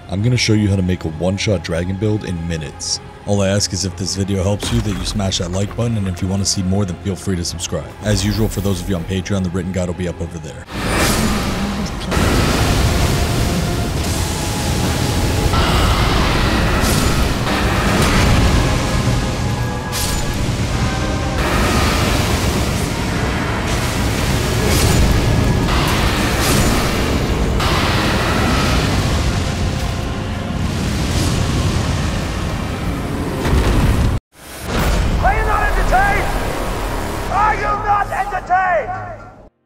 I'm going to show you how to make a one-shot dragon build in minutes. All I ask is if this video helps you that you smash that like button, and if you want to see more then feel free to subscribe. As usual, for those of you on Patreon, the written guide will be up over there.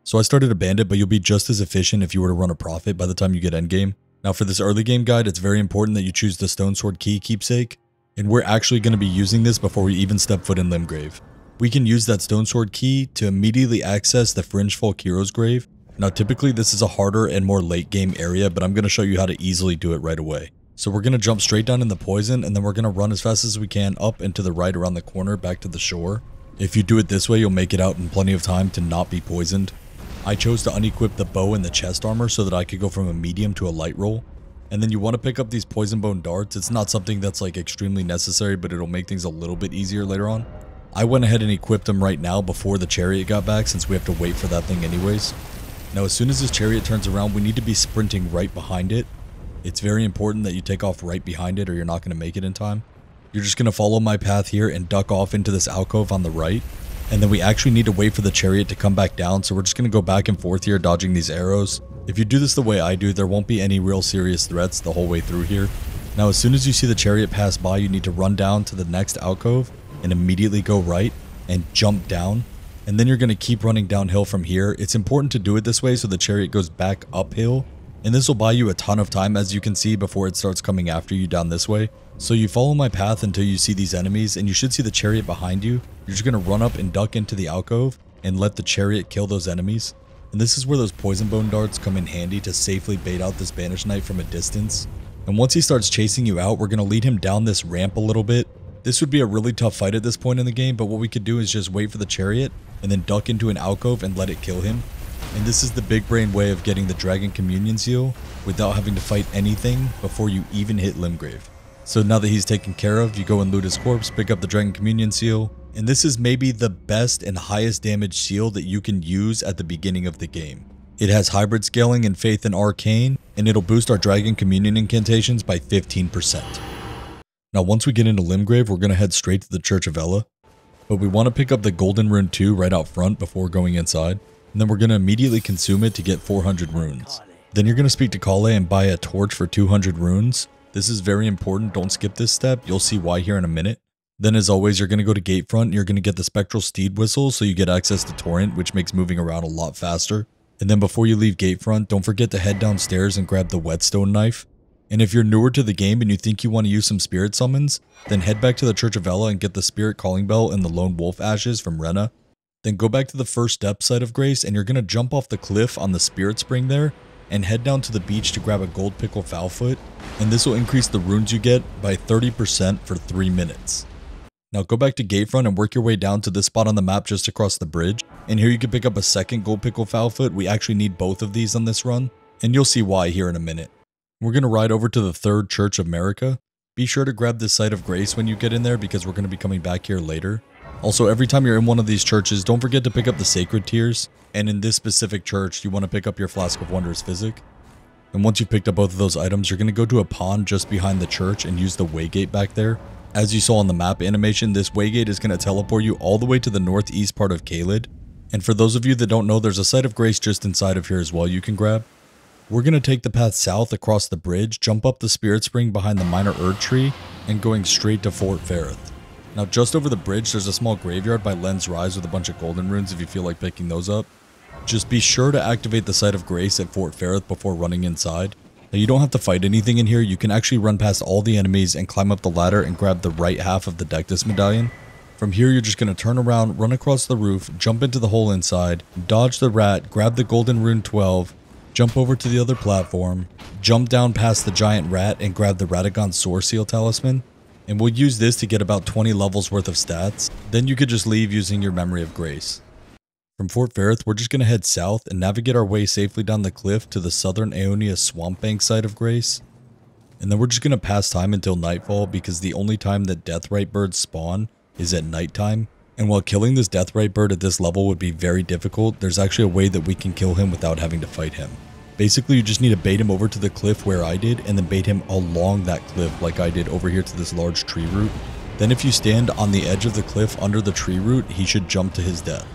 So I started a bandit, but you'll be just as efficient if you were to run a prophet by the time you get endgame. Now for this early game guide, it's very important that you choose the Stone Sword Key keepsake, and we're actually going to be using this before we even step foot in Limgrave. We can use that Stone Sword Key to immediately access the Fringe Folk Hero's Grave. Now typically this is a harder and more late game area, but I'm going to show you how to easily do it right away. So we're going to jump straight down in the poison, and then we're going to run as fast as we can up and to the right around the corner back to the shore. If you do it this way, you'll make it out in plenty of time to not be poisoned. I chose to unequip the bow and the chest armor so that I could go from a medium to a light roll. And then you want to pick up these poison bone darts. It's not something that's like extremely necessary, but it'll make things a little bit easier later on. I went ahead and equipped them right now before the chariot got back, since we have to wait for that thing anyways. Now as soon as this chariot turns around, we need to be sprinting right behind it. It's very important that you take off right behind it or you're not going to make it in time. You're just going to follow my path here and duck off into this alcove on the right. And then we actually need to wait for the chariot to come back down, so we're just going to go back and forth here dodging these arrows. If you do this the way I do, there won't be any real serious threats the whole way through here. Now as soon as you see the chariot pass by, you need to run down to the next alcove and immediately go right and jump down. And then you're going to keep running downhill from here. It's important to do it this way so the chariot goes back uphill. And this will buy you a ton of time, as you can see, before it starts coming after you down this way. So you follow my path until you see these enemies, and you should see the chariot behind you. You're just going to run up and duck into the alcove and let the chariot kill those enemies. And this is where those poison bone darts come in handy to safely bait out this banished knight from a distance. And once he starts chasing you out, we're going to lead him down this ramp a little bit. This would be a really tough fight at this point in the game, but what we could do is just wait for the chariot and then duck into an alcove and let it kill him. And this is the big brain way of getting the Dragon Communion Seal without having to fight anything before you even hit Limgrave. So now that he's taken care of, you go and loot his corpse, pick up the Dragon Communion Seal, and this is maybe the best and highest damage seal that you can use at the beginning of the game. It has hybrid scaling in Faith and Arcane, and it'll boost our Dragon Communion incantations by 15%. Now once we get into Limgrave, we're going to head straight to the Church of Elleh, but we want to pick up the Golden Rune 2 right out front before going inside. And then we're going to immediately consume it to get 400 runes. Then you're going to speak to Kale and buy a torch for 200 runes. This is very important, don't skip this step, you'll see why here in a minute. Then as always, you're going to go to Gatefront and you're going to get the Spectral Steed Whistle so you get access to Torrent, which makes moving around a lot faster. And then before you leave Gatefront, don't forget to head downstairs and grab the Whetstone Knife. And if you're newer to the game and you think you want to use some spirit summons, then head back to the Church of Elleh and get the Spirit Calling Bell and the Lone Wolf Ashes from Rena. Then go back to the first step site of Grace and you're going to jump off the cliff on the Spirit Spring there and head down to the beach to grab a Gold Pickle Foulfoot, and this will increase the runes you get by 30% for 3 minutes. Now go back to Gatefront and work your way down to this spot on the map just across the bridge, and here you can pick up a second Gold Pickle Foulfoot. We actually need both of these on this run, and you'll see why here in a minute. We're going to ride over to the third Church of Marika. Be sure to grab this Site of Grace when you get in there because we're going to be coming back here later. Also, every time you're in one of these churches, don't forget to pick up the Sacred Tears. And in this specific church, you want to pick up your Flask of Wondrous Physic. And once you've picked up both of those items, you're going to go to a pond just behind the church and use the Waygate back there. As you saw on the map animation, this Waygate is going to teleport you all the way to the northeast part of Caelid. And for those of you that don't know, there's a Site of Grace just inside of here as well you can grab. We're going to take the path south across the bridge, jump up the Spirit Spring behind the Minor Erd Tree, and going straight to Fort Ferrith. Now just over the bridge, there's a small graveyard by Len's Rise with a bunch of golden runes if you feel like picking those up. Just be sure to activate the Site of Grace at Fort Ferrith before running inside. Now you don't have to fight anything in here, you can actually run past all the enemies and climb up the ladder and grab the right half of the Dectus Medallion. From here you're just going to turn around, run across the roof, jump into the hole inside, dodge the rat, grab the Golden Rune 12, jump over to the other platform, jump down past the giant rat and grab the Radagon Soar Seal Talisman. And we'll use this to get about 20 levels worth of stats. Then you could just leave using your Memory of Grace. From Fort Ferrith, we're just going to head south and navigate our way safely down the cliff to the southern Aeonia Swamp Bank Site of Grace. And then we're just going to pass time until nightfall because the only time that Deathrite birds spawn is at nighttime. And while killing this Deathrite bird at this level would be very difficult, there's actually a way that we can kill him without having to fight him. Basically, you just need to bait him over to the cliff where I did, and then bait him along that cliff like I did over here to this large tree root. Then if you stand on the edge of the cliff under the tree root, he should jump to his death.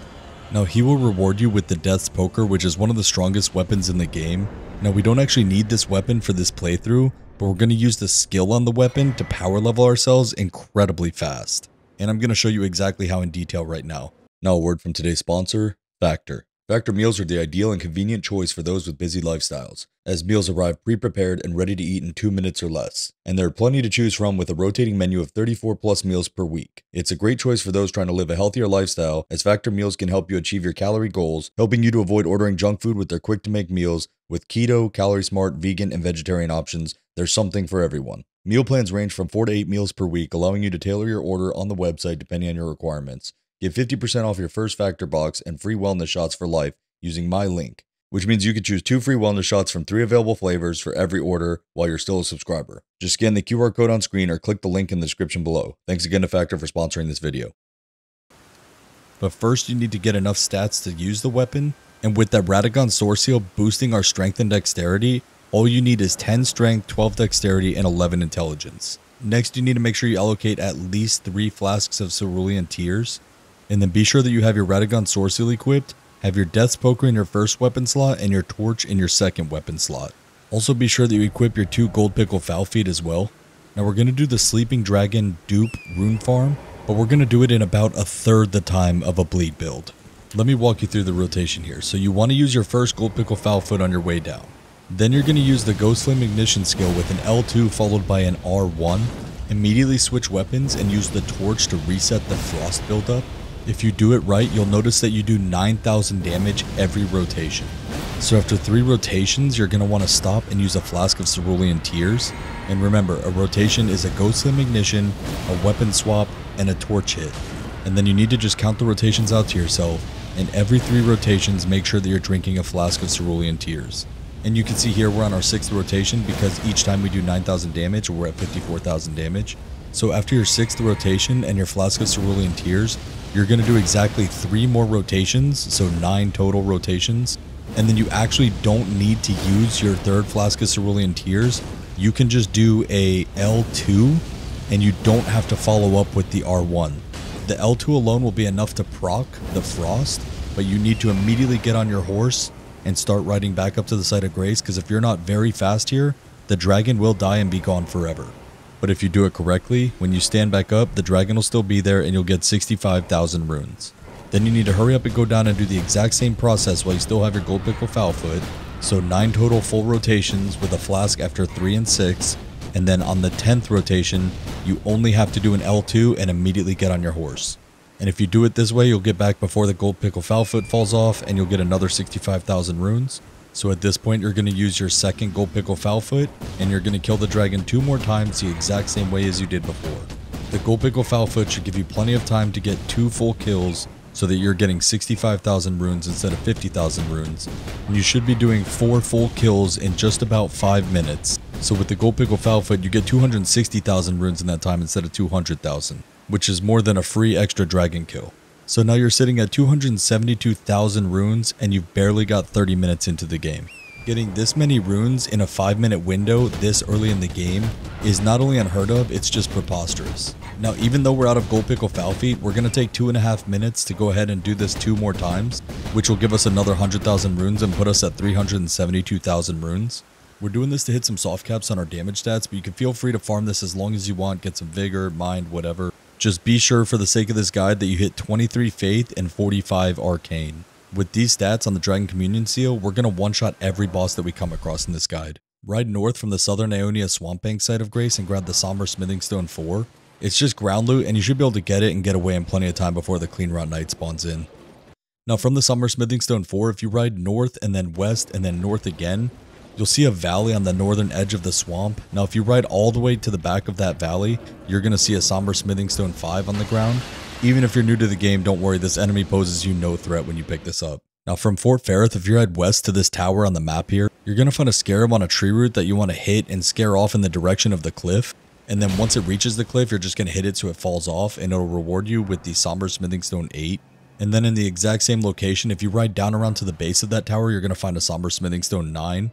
Now he will reward you with the Death's Poker, which is one of the strongest weapons in the game. Now we don't actually need this weapon for this playthrough, but we're going to use the skill on the weapon to power level ourselves incredibly fast. And I'm going to show you exactly how in detail right now. Now a word from today's sponsor, Factor. Factor meals are the ideal and convenient choice for those with busy lifestyles, as meals arrive pre-prepared and ready to eat in 2 minutes or less. And there are plenty to choose from with a rotating menu of 34 plus meals per week. It's a great choice for those trying to live a healthier lifestyle, as Factor meals can help you achieve your calorie goals, helping you to avoid ordering junk food with their quick-to-make meals. With keto, calorie smart, vegan, and vegetarian options, there's something for everyone. Meal plans range from 4 to 8 meals per week, allowing you to tailor your order on the website depending on your requirements. Get 50% off your first Factor box and free wellness shots for life using my link, which means you can choose 2 free wellness shots from 3 available flavors for every order while you're still a subscriber. Just scan the QR code on screen or click the link in the description below. Thanks again to Factor for sponsoring this video. But first you need to get enough stats to use the weapon, and with that Radagon Sword Seal boosting our strength and dexterity, all you need is 10 strength, 12 dexterity, and 11 intelligence. Next you need to make sure you allocate at least 3 flasks of Cerulean Tears, and then be sure that you have your Radagon Sword Seal equipped. Have your Death's Poker in your first weapon slot and your Torch in your second weapon slot. Also be sure that you equip your 2 Gold Pickle Foul Feet as well. Now we're going to do the Sleeping Dragon dupe rune farm, but we're going to do it in about 1/3 the time of a bleed build. Let me walk you through the rotation here. So you want to use your first Gold Pickle Foul Foot on your way down. Then you're going to use the Ghost Flame Ignition skill with an L2 followed by an R1. Immediately switch weapons and use the Torch to reset the Frost buildup. If you do it right, you'll notice that you do 9,000 damage every rotation. So after 3 rotations, you're going to want to stop and use a flask of Cerulean Tears. And remember, a rotation is a Ghost Flame Ignition, a weapon swap, and a Torch hit. And then you need to just count the rotations out to yourself, and every 3 rotations make sure that you're drinking a flask of Cerulean Tears. And you can see here we're on our 6th rotation because each time we do 9,000 damage, we're at 54,000 damage. So after your 6th rotation and your flask of Cerulean Tears, you're going to do exactly 3 more rotations, so 9 total rotations. And then you actually don't need to use your 3rd flask of Cerulean Tears. You can just do a L2 and you don't have to follow up with the R1. The L2 alone will be enough to proc the Frost, but you need to immediately get on your horse and start riding back up to the site of grace, because if you're not very fast here, the dragon will die and be gone forever. But if you do it correctly, when you stand back up, the dragon will still be there and you'll get 65,000 runes. Then you need to hurry up and go down and do the exact same process while you still have your Gold Pickle Foul Foot. So 9 total full rotations with a flask after 3 and 6. And then on the 10th rotation, you only have to do an L2 and immediately get on your horse. And if you do it this way, you'll get back before the Gold Pickle Foul Foot falls off and you'll get another 65,000 runes. So at this point, you're going to use your second Gold Pickle Foul Foot, and you're going to kill the dragon 2 more times the exact same way as you did before. The Gold Pickle Foul Foot should give you plenty of time to get 2 full kills so that you're getting 65,000 runes instead of 50,000 runes. And you should be doing 4 full kills in just about 5 minutes. So with the Gold Pickle Foul Foot, you get 260,000 runes in that time instead of 200,000, which is more than a free extra dragon kill. So now you're sitting at 272,000 runes and you've barely got 30 minutes into the game. Getting this many runes in a 5-minute window this early in the game is not only unheard of, it's just preposterous. Now even though we're out of Gold Pickle Foul Feet, we're going to take 2.5 minutes to go ahead and do this 2 more times, which will give us another 100,000 runes and put us at 372,000 runes. We're doing this to hit some soft caps on our damage stats, but you can feel free to farm this as long as you want, get some vigor, mind, whatever. Just be sure for the sake of this guide that you hit 23 Faith and 45 Arcane. With these stats on the Dragon Communion Seal, we're going to one-shot every boss that we come across in this guide. Ride north from the Southern Ionia Swamp Bank site of Grace and grab the Somber Smithing Stone 4. It's just ground loot and you should be able to get it and get away in plenty of time before the Clean Rot Knight spawns in. Now from the Somber Smithing Stone 4, if you ride north and then west and then north again, you'll see a valley on the northern edge of the swamp. Now if you ride all the way to the back of that valley, you're going to see a Somber Smithing Stone 5 on the ground. Even if you're new to the game, don't worry, this enemy poses you no threat when you pick this up. Now from Fort Ferrith, if you head west to this tower on the map here, you're going to find a scarab on a tree root that you want to hit and scare off in the direction of the cliff. And then once it reaches the cliff, you're just going to hit it so it falls off, and it'll reward you with the Somber Smithing Stone 8. And then in the exact same location, if you ride down around to the base of that tower, you're going to find a Somber Smithing Stone 9.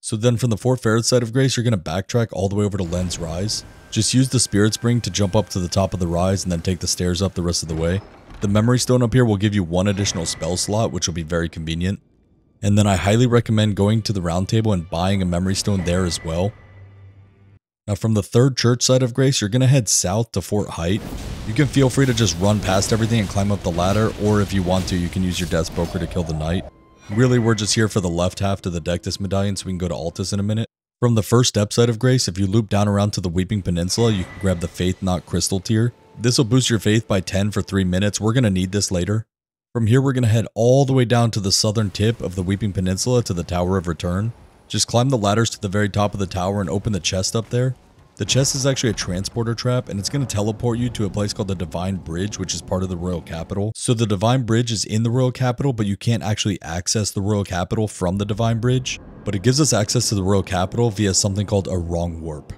So then from the Fort Ferrith side of Grace, you're going to backtrack all the way over to Len's Rise. Just use the Spirit Spring to jump up to the top of the rise and then take the stairs up the rest of the way. The Memory Stone up here will give you one additional spell slot, which will be very convenient. And then I highly recommend going to the Round Table and buying a Memory Stone there as well. Now from the third church side of Grace, you're going to head south to Fort Height. You can feel free to just run past everything and climb up the ladder, or if you want to, you can use your Death Poker to kill the knight. Really, we're just here for the left half to the Dectus Medallion, so we can go to Altus in a minute. From the first step side of Grace, if you loop down around to the Weeping Peninsula, you can grab the Faith Knot Crystal tier. This will boost your faith by 10 for 3 minutes. We're going to need this later. From here, we're going to head all the way down to the southern tip of the Weeping Peninsula to the Tower of Return. Just climb the ladders to the very top of the tower and open the chest up there. The chest is actually a transporter trap, and it's going to teleport you to a place called the Divine Bridge, which is part of the Royal Capital. So the Divine Bridge is in the Royal Capital, but you can't actually access the Royal Capital from the Divine Bridge. But it gives us access to the Royal Capital via something called a Wrong Warp.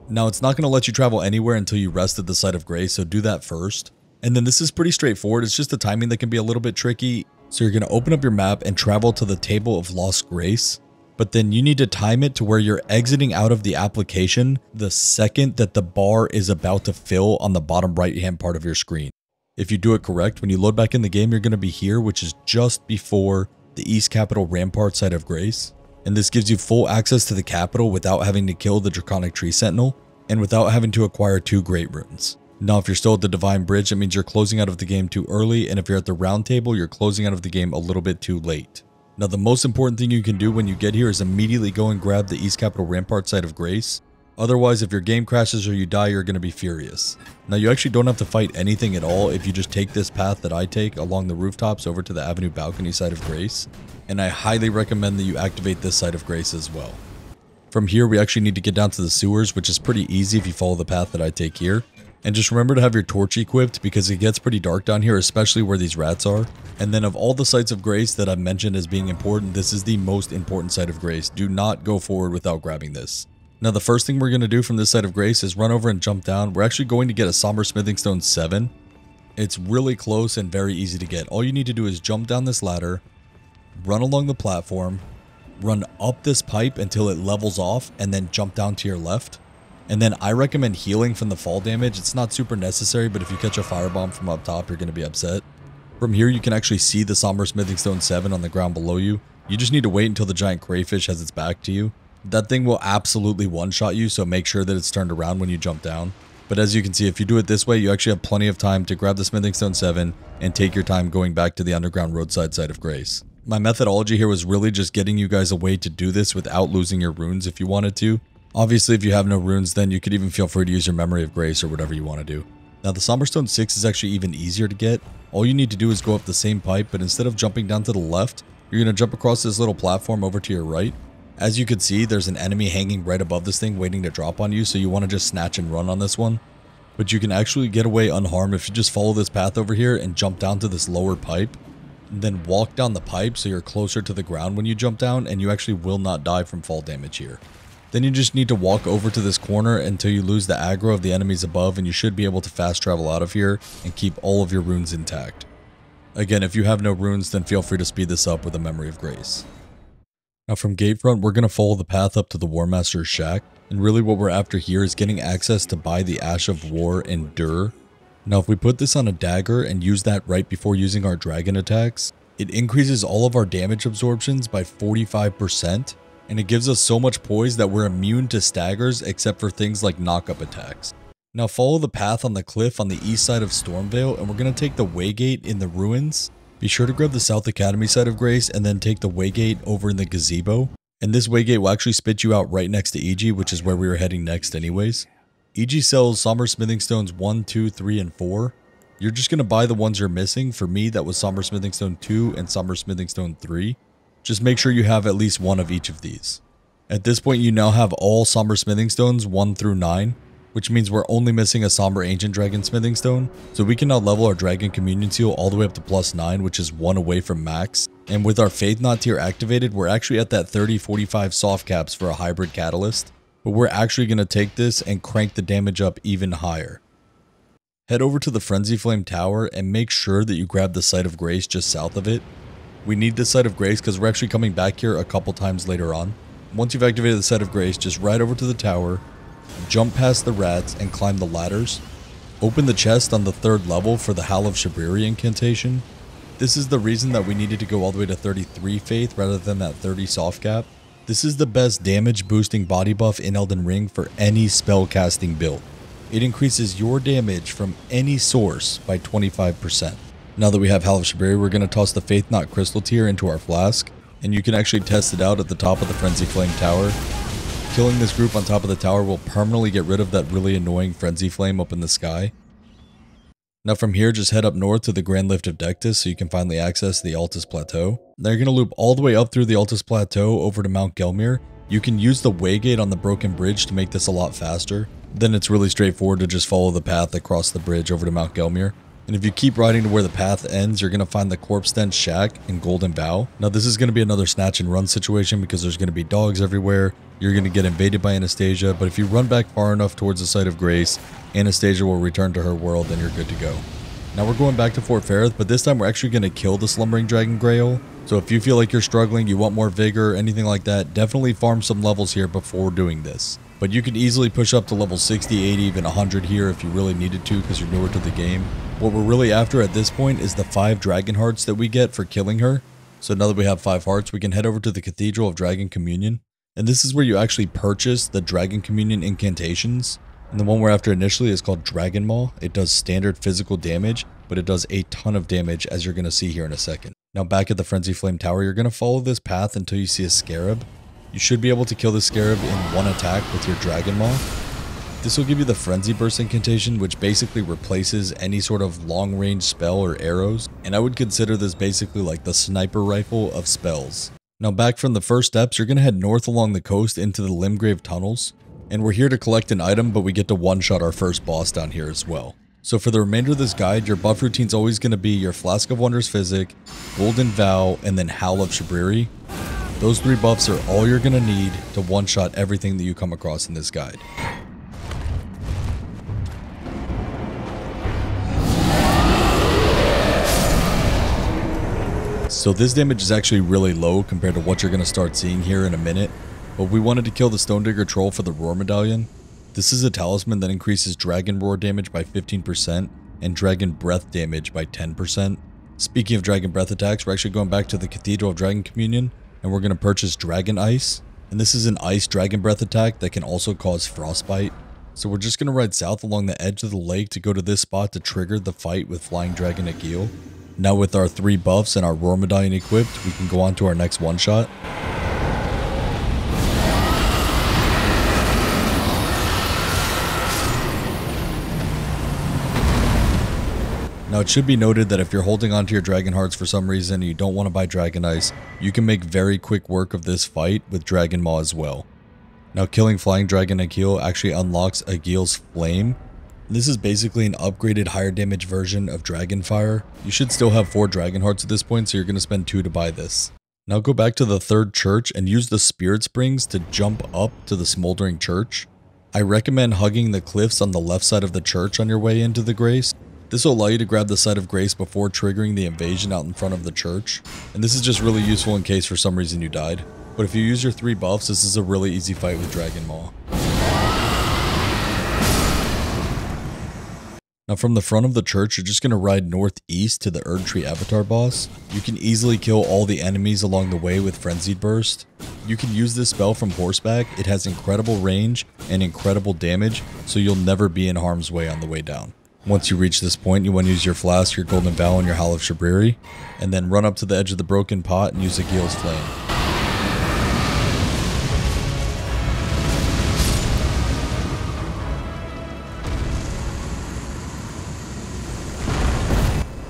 Now, it's not going to let you travel anywhere until you rest at the site of Grace, so do that first. And then this is pretty straightforward. It's just the timing that can be a little bit tricky. So you're going to open up your map and travel to the Table of Lost Grace. But then you need to time it to where you're exiting out of the application the second that the bar is about to fill on the bottom right hand part of your screen. If you do it correct, when you load back in the game, you're going to be here, which is just before the East Capital Rampart site of Grace. And this gives you full access to the capital without having to kill the Draconic Tree Sentinel, and without having to acquire 2 Great Runes. Now, if you're still at the Divine Bridge, that means you're closing out of the game too early, and if you're at the Round Table, you're closing out of the game a little bit too late. Now, the most important thing you can do when you get here is immediately go and grab the East Capital Rampart site of Grace. Otherwise, if your game crashes or you die, you're going to be furious. Now, you actually don't have to fight anything at all if you just take this path that I take along the rooftops over to the Avenue Balcony side of Grace. And I highly recommend that you activate this side of Grace as well. From here, we actually need to get down to the sewers, which is pretty easy if you follow the path that I take here. And just remember to have your torch equipped because it gets pretty dark down here, especially where these rats are. And then of all the sites of Grace that I've mentioned as being important, this is the most important site of Grace. Do not go forward without grabbing this. Now, the first thing we're going to do from this site of Grace is run over and jump down. We're actually going to get a Somber Smithing Stone 7. It's really close and very easy to get. All you need to do is jump down this ladder, run along the platform, run up this pipe until it levels off, and then jump down to your left. And then I recommend healing from the fall damage. It's not super necessary, but if you catch a firebomb from up top, you're going to be upset. From here, you can actually see the Somber Smithing Stone 7 on the ground below you. You just need to wait until the giant crayfish has its back to you. That thing will absolutely one-shot you, so make sure that it's turned around when you jump down. But as you can see, if you do it this way, you actually have plenty of time to grab the Smithing Stone 7 and take your time going back to the underground roadside side of Grace. My methodology here was really just getting you guys a way to do this without losing your runes if you wanted to. Obviously, if you have no runes, then you could even feel free to use your Memory of Grace or whatever you want to do. Now, the Somber Stone 6 is actually even easier to get. All you need to do is go up the same pipe, but instead of jumping down to the left, you're going to jump across this little platform over to your right. As you can see, there's an enemy hanging right above this thing waiting to drop on you, so you want to just snatch and run on this one. But you can actually get away unharmed if you just follow this path over here and jump down to this lower pipe. And then walk down the pipe so you're closer to the ground when you jump down, and you actually will not die from fall damage here. Then you just need to walk over to this corner until you lose the aggro of the enemies above, and you should be able to fast travel out of here and keep all of your runes intact. Again, if you have no runes, then feel free to speed this up with a Memory of Grace. Now from Gatefront, we're going to follow the path up to the War Master's shack, and really what we're after here is getting access to buy the Ash of War and Dur. Now if we put this on a dagger and use that right before using our dragon attacks, it increases all of our damage absorptions by 45%, and it gives us so much poise that we're immune to staggers except for things like knock-up attacks. Now follow the path on the cliff on the east side of Stormvale, and we're going to take the Waygate in the ruins. Be sure to grab the South Academy side of Grace and then take the Waygate over in the gazebo. And this Waygate will actually spit you out right next to EG, which is where we were heading next anyways. EG sells Somber Smithing Stones 1, 2, 3, and 4. You're just going to buy the ones you're missing. For me, that was Somber Smithing Stone 2 and Somber Smithing Stone 3. Just make sure you have at least one of each of these. At this point, you now have all Somber Smithing Stones 1 through 9. which means we're only missing a Somber Ancient Dragon Smithing Stone, so we can now level our Dragon Communion Seal all the way up to +9, which is 1 away from max. And with our Faith Knot tier activated, we're actually at that 30-45 soft caps for a hybrid catalyst, but we're actually going to take this and crank the damage up even higher. Head over to the Frenzy Flame Tower and make sure that you grab the Site of Grace just south of it. We need the Site of Grace because we're actually coming back here a couple times later on. Once you've activated the Site of Grace, just ride over to the tower, jump past the rats and climb the ladders. Open the chest on the 3rd level for the Howl of Shabriri incantation. This is the reason that we needed to go all the way to 33 faith rather than that 30 soft cap. This is the best damage boosting body buff in Elden Ring for any spell casting build. It increases your damage from any source by 25%. Now that we have Howl of Shabriri, we're going to toss the Faith Knot Crystal tier into our flask, and you can actually test it out at the top of the Frenzy Flame Tower. Killing this group on top of the tower will permanently get rid of that really annoying Frenzy Flame up in the sky. Now from here, just head up north to the Grand Lift of Dectus so you can finally access the Altus Plateau. Now you're going to loop all the way up through the Altus Plateau over to Mount Gelmir. You can use the Waygate on the Broken Bridge to make this a lot faster. Then it's really straightforward to just follow the path across the bridge over to Mount Gelmir. And if you keep riding to where the path ends, you're going to find the Corpse Stench Shack and Golden Vow. Now this is going to be another snatch and run situation because there's going to be dogs everywhere. You're going to get invaded by Anastasia, but if you run back far enough towards the Site of Grace, Anastasia will return to her world and you're good to go. Now we're going back to Fort Faerith, but this time we're actually going to kill the Slumbering Dragon Grail. So if you feel like you're struggling, you want more vigor, anything like that, definitely farm some levels here before doing this. But you can easily push up to level 60, 80, even 100 here if you really needed to because you're newer to the game. What we're really after at this point is the 5 Dragon Hearts that we get for killing her. So now that we have 5 hearts, we can head over to the Cathedral of Dragon Communion. And this is where you actually purchase the Dragon Communion incantations. And the one we're after initially is called Dragon Maw. It does standard physical damage, but it does a ton of damage as you're going to see here in a second. Now back at the Frenzy Flame Tower, you're going to follow this path until you see a Scarab. You should be able to kill the Scarab in one attack with your Dragon Maw. This will give you the Frenzy Burst incantation, which basically replaces any sort of long range spell or arrows. And I would consider this basically like the sniper rifle of spells. Now back from the first steps, you're going to head north along the coast into the Limgrave Tunnels. And we're here to collect an item, but we get to one-shot our first boss down here as well. So for the remainder of this guide, your buff routine is always going to be your Flask of Wonders Physic, Golden Vow, and then Howl of Shabriri. Those 3 buffs are all you're going to need to one-shot everything that you come across in this guide. So this damage is actually really low compared to what you're going to start seeing here in a minute. But we wanted to kill the Stone Digger Troll for the Roar Medallion. This is a talisman that increases Dragon Roar damage by 15% and Dragon Breath damage by 10%. Speaking of Dragon Breath attacks, we're actually going back to the Cathedral of Dragon Communion and we're going to purchase Dragon Ice. And this is an Ice Dragon Breath attack that can also cause Frostbite. So we're just going to ride south along the edge of the lake to go to this spot to trigger the fight with Flying Dragon Egil. Now with our 3 buffs and our Roar Medallion equipped, we can go on to our next one-shot. Now it should be noted that if you're holding onto your Dragon Hearts for some reason and you don't want to buy Dragon Ice, you can make very quick work of this fight with Dragon Maw as well. Now killing Flying Dragon Egil actually unlocks Egil's Flame. This is basically an upgraded higher damage version of Dragonfire. You should still have 4 Dragon Hearts at this point, so you're going to spend 2 to buy this. Now go back to the 3rd church and use the Spirit Springs to jump up to the Smoldering Church. I recommend hugging the cliffs on the left side of the church on your way into the Grace. This will allow you to grab the Site of Grace before triggering the invasion out in front of the church. And this is just really useful in case for some reason you died. But if you use your 3 buffs, this is a really easy fight with Dragon Maw. Now from the front of the church, you're just going to ride northeast to the Erdtree Avatar boss. You can easily kill all the enemies along the way with Frenzied Burst. You can use this spell from horseback. It has incredible range and incredible damage, so you'll never be in harm's way on the way down. Once you reach this point, you want to use your Flask, your Golden Vow, and your Howl of Shabriri, and then run up to the edge of the Broken Pot and use Egil's Flame.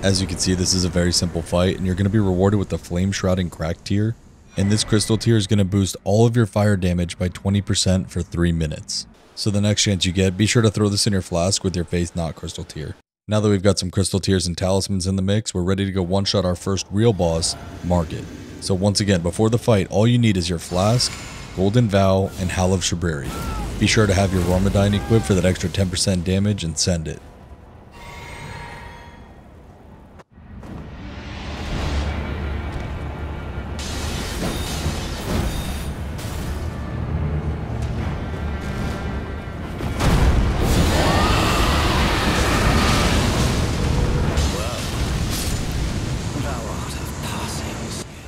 As you can see, this is a very simple fight, and you're going to be rewarded with the Flame Shrouding Crack tier. And this crystal tier is going to boost all of your fire damage by 20% for 3 minutes. So the next chance you get, be sure to throw this in your flask with your face not crystal tier. Now that we've got some crystal tiers and talismans in the mix, we're ready to go one-shot our first real boss, Margit. So once again, before the fight, all you need is your flask, Golden Vow, and Howl of Shabriri. Be sure to have your Rhoradine equipped for that extra 10% damage and send it.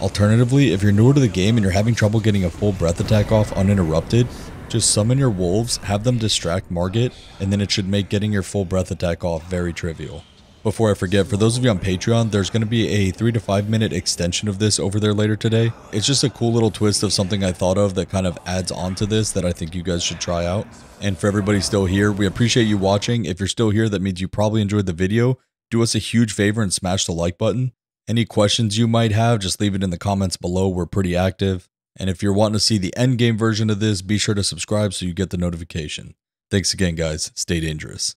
Alternatively, if you're newer to the game and you're having trouble getting a full breath attack off uninterrupted, just summon your wolves, have them distract Margit, and then it should make getting your full breath attack off very trivial. Before I forget, for those of you on Patreon, there's going to be a 3 to 5 minute extension of this over there later today. It's just a cool little twist of something I thought of that kind of adds on to this that I think you guys should try out. And for everybody still here, we appreciate you watching. If you're still here, that means you probably enjoyed the video. Do us a huge favor and smash the like button. Any questions you might have, just leave it in the comments below. We're pretty active. And if you're wanting to see the endgame version of this, be sure to subscribe so you get the notification. Thanks again, guys. Stay dangerous.